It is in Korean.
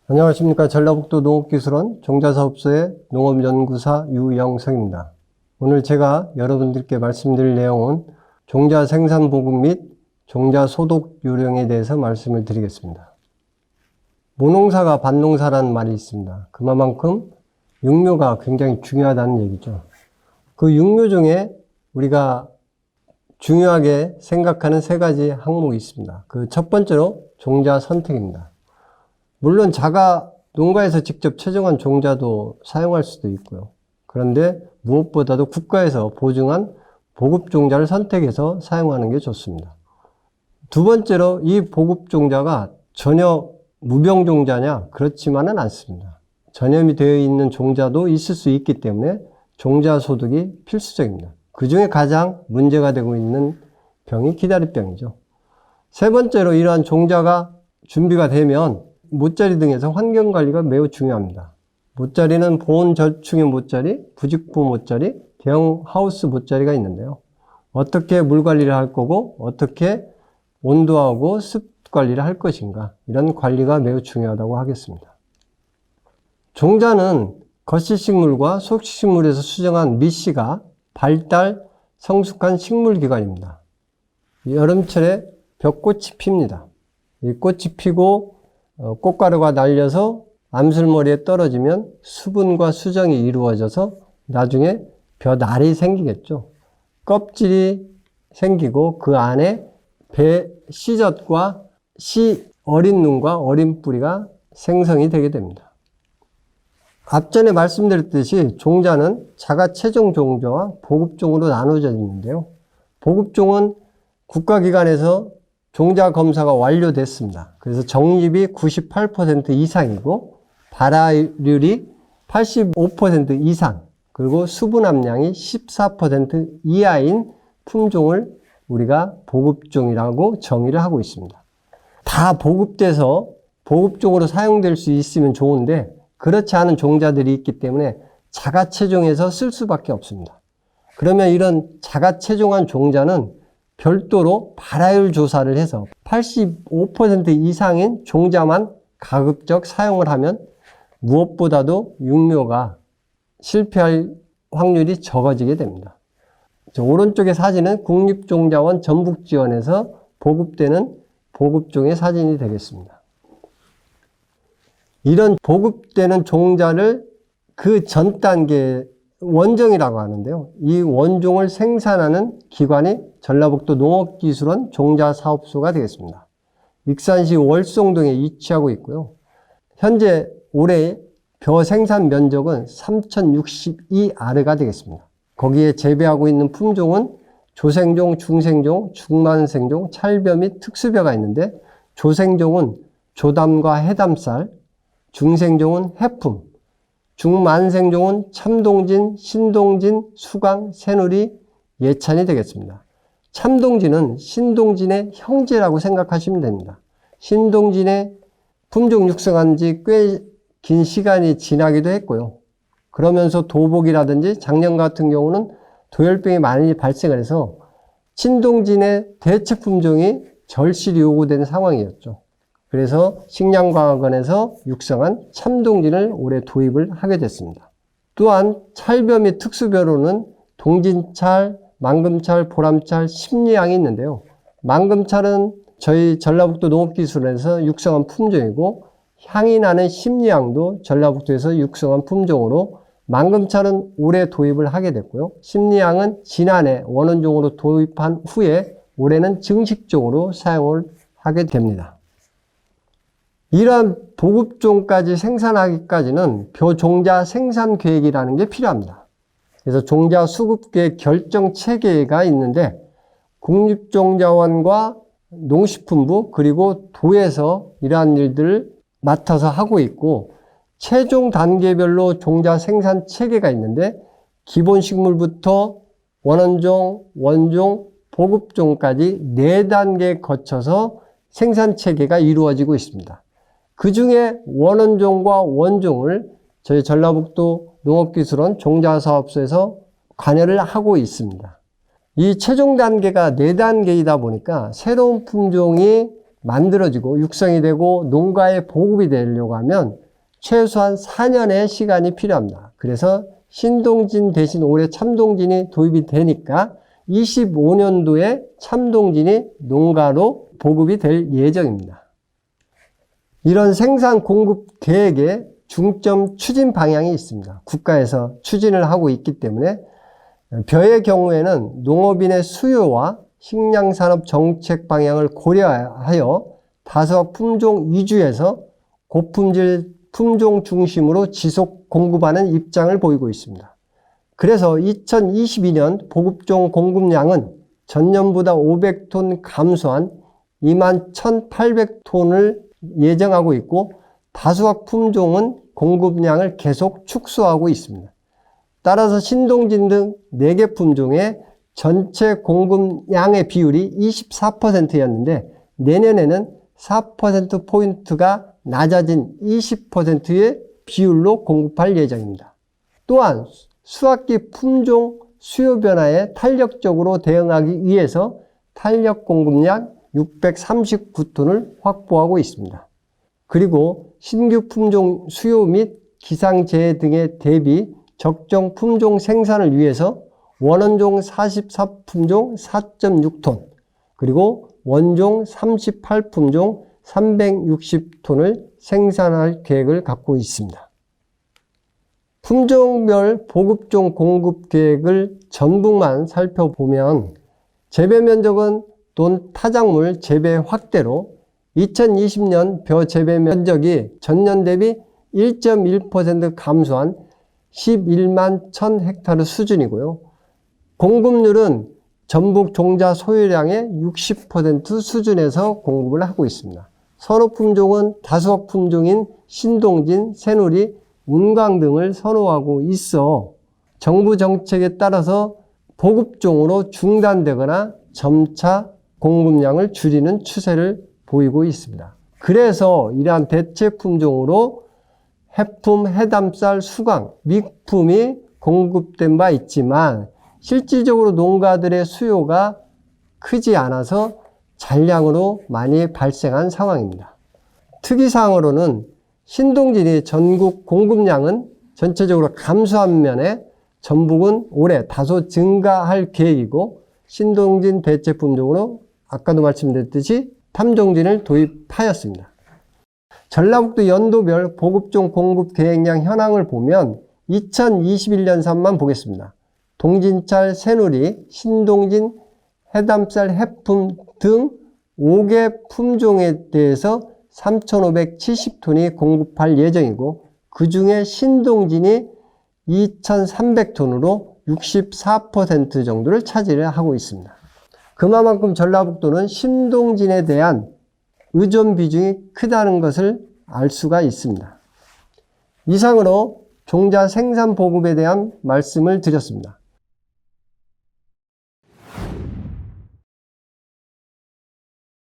안녕하십니까. 전라북도 농업기술원 종자사업소의 농업연구사 유영석입니다. 오늘 제가 여러분들께 말씀드릴 내용은 종자 생산 보급 및 종자 소독 요령에 대해서 말씀을 드리겠습니다. 모농사가 반농사라는 말이 있습니다. 그만큼 육묘가 굉장히 중요하다는 얘기죠. 그 육묘 중에 우리가 중요하게 생각하는 세 가지 항목이 있습니다. 그 첫 번째로 종자 선택입니다. 물론 자가 농가에서 직접 채종한 종자도 사용할 수도 있고요. 그런데 무엇보다도 국가에서 보증한 보급 종자를 선택해서 사용하는 게 좋습니다. 두 번째로 이 보급 종자가 전혀 무병 종자냐? 그렇지만은 않습니다. 전염이 되어 있는 종자도 있을 수 있기 때문에 종자 소독이 필수적입니다. 그 중에 가장 문제가 되고 있는 병이 기다리병이죠. 세 번째로 이러한 종자가 준비가 되면 모짜리 등에서 환경관리가 매우 중요합니다. 모짜리는 보온 절충의 모짜리, 부직포 모짜리, 대형 하우스 모짜리가 있는데요. 어떻게 물 관리를 할 거고 어떻게 온도하고 습 관리를 할 것인가, 이런 관리가 매우 중요하다고 하겠습니다. 종자는 거시식물과 속식물에서 수정한 미씨가 발달, 성숙한 식물기관입니다. 여름철에 벽꽃이 핍니다. 이 꽃이 피고 꽃가루가 날려서 암술머리에 떨어지면 수분과 수정이 이루어져서 나중에 벼날이 생기겠죠. 껍질이 생기고 그 안에 배 씨젖과 어린 눈과 어린 뿌리가 생성이 되게 됩니다. 앞전에 말씀드렸듯이 종자는 자가채종 종자와 보급종으로 나눠져 있는데요. 보급종은 국가기관에서 종자 검사가 완료됐습니다. 그래서 정립이 98% 이상이고 발화율이 85% 이상, 그리고 수분 함량이 14% 이하인 품종을 우리가 보급종이라고 정의를 하고 있습니다. 다 보급돼서 보급종으로 사용될 수 있으면 좋은데 그렇지 않은 종자들이 있기 때문에 자가채종해서 쓸 수밖에 없습니다. 그러면 이런 자가채종한 종자는 별도로 발화율 조사를 해서 85% 이상인 종자만 가급적 사용을 하면 무엇보다도 육묘가 실패할 확률이 적어지게 됩니다. 오른쪽의 사진은 국립종자원 전북지원에서 보급되는 보급종의 사진이 되겠습니다. 이런 보급되는 종자를 그 전 단계 원종이라고 하는데요. 이 원종을 생산하는 기관이 전라북도 농업기술원 종자사업소가 되겠습니다. 익산시 월송동에 위치하고 있고요. 현재 올해 벼 생산 면적은 3062아르가 되겠습니다. 거기에 재배하고 있는 품종은 조생종, 중생종, 중만생종, 찰벼 및 특수벼가 있는데 조생종은 조담과 해담쌀, 중생종은 해품, 중만생종은 참동진, 신동진, 수강, 새누리, 예찬이 되겠습니다. 참동진은 신동진의 형제라고 생각하시면 됩니다. 신동진의 품종 육성한 지 꽤 긴 시간이 지나기도 했고요. 그러면서 도복이라든지 작년 같은 경우는 도열병이 많이 발생을 해서 신동진의 대체 품종이 절실히 요구된 상황이었죠. 그래서 식량과학원에서 육성한 참동진을 올해 도입을 하게 됐습니다. 또한 찰벼 및 특수벼로는 동진찰, 망금찰, 보람찰, 심리향이 있는데요. 망금찰은 저희 전라북도 농업기술원에서 육성한 품종이고 향이 나는 심리향도 전라북도에서 육성한 품종으로 망금찰은 올해 도입을 하게 됐고요. 심리향은 지난해 원원종으로 도입한 후에 올해는 증식종으로 사용을 하게 됩니다. 이러한 보급종까지 생산하기까지는 벼종자 생산 계획이라는 게 필요합니다. 그래서 종자 수급계획 결정 체계가 있는데 국립종자원과 농식품부 그리고 도에서 이러한 일들을 맡아서 하고 있고 최종 단계별로 종자 생산 체계가 있는데 기본 식물부터 원원종, 원종, 보급종까지 4단계 거쳐서 생산 체계가 이루어지고 있습니다. 그 중에 원원종과 원종을 저희 전라북도 농업기술원 종자사업소에서 관여를 하고 있습니다. 이 최종 단계가 4단계이다 보니까 새로운 품종이 만들어지고 육성이 되고 농가에 보급이 되려고 하면 최소한 4년의 시간이 필요합니다. 그래서 신동진 대신 올해 참동진이 도입이 되니까 25년도에 참동진이 농가로 보급이 될 예정입니다. 이런 생산 공급 계획에 중점 추진 방향이 있습니다. 국가에서 추진을 하고 있기 때문에 벼의 경우에는 농업인의 수요와 식량산업 정책 방향을 고려하여 다수학 품종 위주에서 고품질 품종 중심으로 지속 공급하는 입장을 보이고 있습니다. 그래서 2022년 보급종 공급량은 전년보다 500톤 감소한 21,800톤을 예정하고 있고 다수학 품종은 공급량을 계속 축소하고 있습니다. 따라서 신동진 등 4개 품종의 전체 공급량의 비율이 24%였는데 내년에는 4%포인트가 낮아진 20%의 비율로 공급할 예정입니다. 또한 수확기 품종 수요 변화에 탄력적으로 대응하기 위해서 탄력 공급량 639톤을 확보하고 있습니다. 그리고 신규 품종 수요 및 기상재해 등에 대비 적정 품종 생산을 위해서 원원종 44품종 4.6톤, 그리고 원종 38품종 360톤을 생산할 계획을 갖고 있습니다. 품종별 보급종 공급 계획을 전북만 살펴보면 재배 면적은 돈 타작물 재배 확대로 2020년 벼 재배 면적이 전년 대비 1.1% 감소한 11만 1000헥타르 수준이고요. 공급률은 전북 종자 소유량의 60% 수준에서 공급을 하고 있습니다. 선호 품종은 다수학 품종인 신동진, 새누리, 운강 등을 선호하고 있어 정부 정책에 따라서 보급종으로 중단되거나 점차 공급량을 줄이는 추세를 보이고 있습니다. 그래서 이러한 대체 품종으로 해품, 해담쌀, 수강, 밀품이 공급된 바 있지만 실질적으로 농가들의 수요가 크지 않아서 잔량으로 많이 발생한 상황입니다. 특이사항으로는 신동진이 전국 공급량은 전체적으로 감소한 면에 전북은 올해 다소 증가할 계획이고 신동진 대체 품종으로 아까도 말씀드렸듯이 탐종진을 도입하였습니다. 전라북도 연도별 보급종 공급 계획량 현황을 보면 2021년산만 보겠습니다. 동진찰, 새누리, 신동진, 해담쌀, 해품 등 5개 품종에 대해서 3,570톤이 공급할 예정이고 그 중에 신동진이 2,300톤으로 64% 정도를 차지하고 있습니다. 그만큼 전라북도는 신동진에 대한 의존 비중이 크다는 것을 알 수가 있습니다. 이상으로 종자 생산 보급에 대한 말씀을 드렸습니다.